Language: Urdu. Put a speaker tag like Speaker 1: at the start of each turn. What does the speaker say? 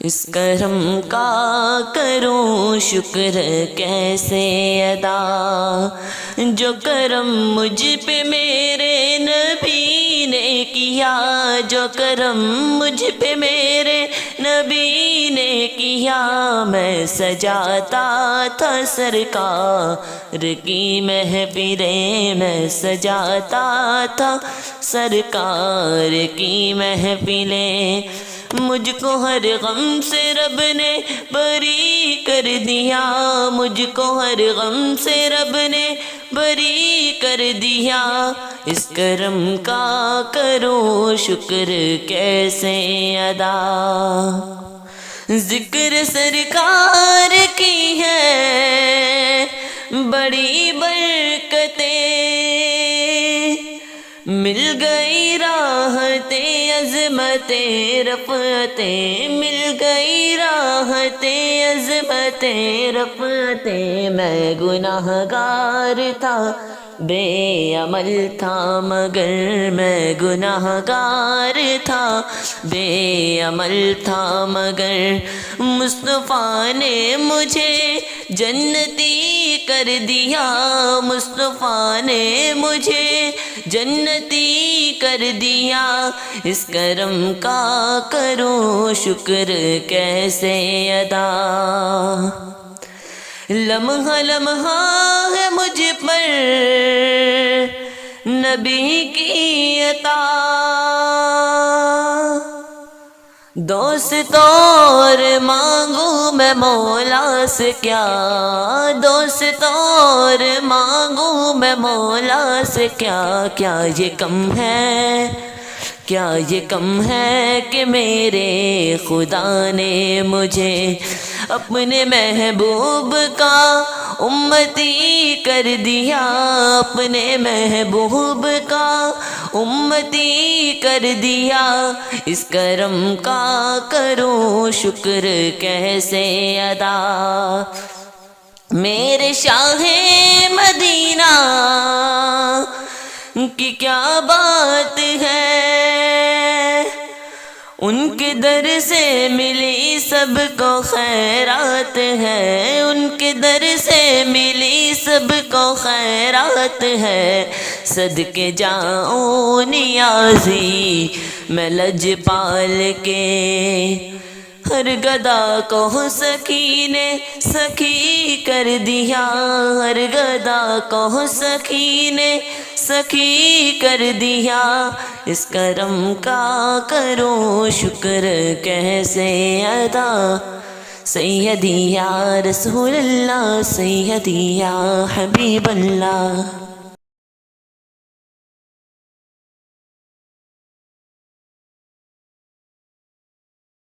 Speaker 1: اس کرم کا کروں شکر کیسے ادا، جو کرم مجھ پہ میرے نبی نے کیا، جو کرم مجھ پہ میرے نبی نے کیا۔ میں سجاتا تھا سرکار کی محفلیں، میں سجاتا تھا سرکار کی محفلیں، مجھ کو ہر غم سے رب نے بری کر دیا، مجھ کو ہر غم سے رب نے بری کر دیا۔ اس کرم کا کروں شکر کیسے ادا، ذکر سرکار کی ہے بڑی برکتیں، مل گئی راحتیں عظمتیں رفعتیں، مل گئی راحتیں عظمتیں رفعتیں۔ میں گناہ گار تھا بے عمل تھا مگر، میں گناہ گار تھا بے عمل تھا مگر، مصطفیٰ نے مجھے جنتی کر دیا، مصطفیٰ نے مجھے جنتی کر دیا۔ اس کرم کا کروں شکر کیسے ادا، لمحہ لمحہ ہے مجھ پر نبی کی عطا، دوست اور مانگوں میں مولا سے کیا، دوست اور مانگوں میں مولا سے کیا، کیا یہ کم ہے، کیا یہ کم ہے کہ میرے خدا نے مجھے اپنے محبوب کا امتی کر دیا، اپنے محبوب کا امتی کر دیا۔ اس کرم کا کروں شکر کیسے ادا، میرے شاہ مدینہ کی کیا بات ہے، ان کے در سے ملی سب کو خیرات ہے، ان کے در سے ملی سب کو خیرات ہے، صدقے جاؤں نیازی میں لجپال کے، ہر گدا کو سخی نے سخی کر دیا، ہر گدا کو سخی نے سخی کر دیا۔ اس کرم کا کروں شکر کیسے ادا، سیدی یا رسول اللہ، سیدی یا حبیب اللہ۔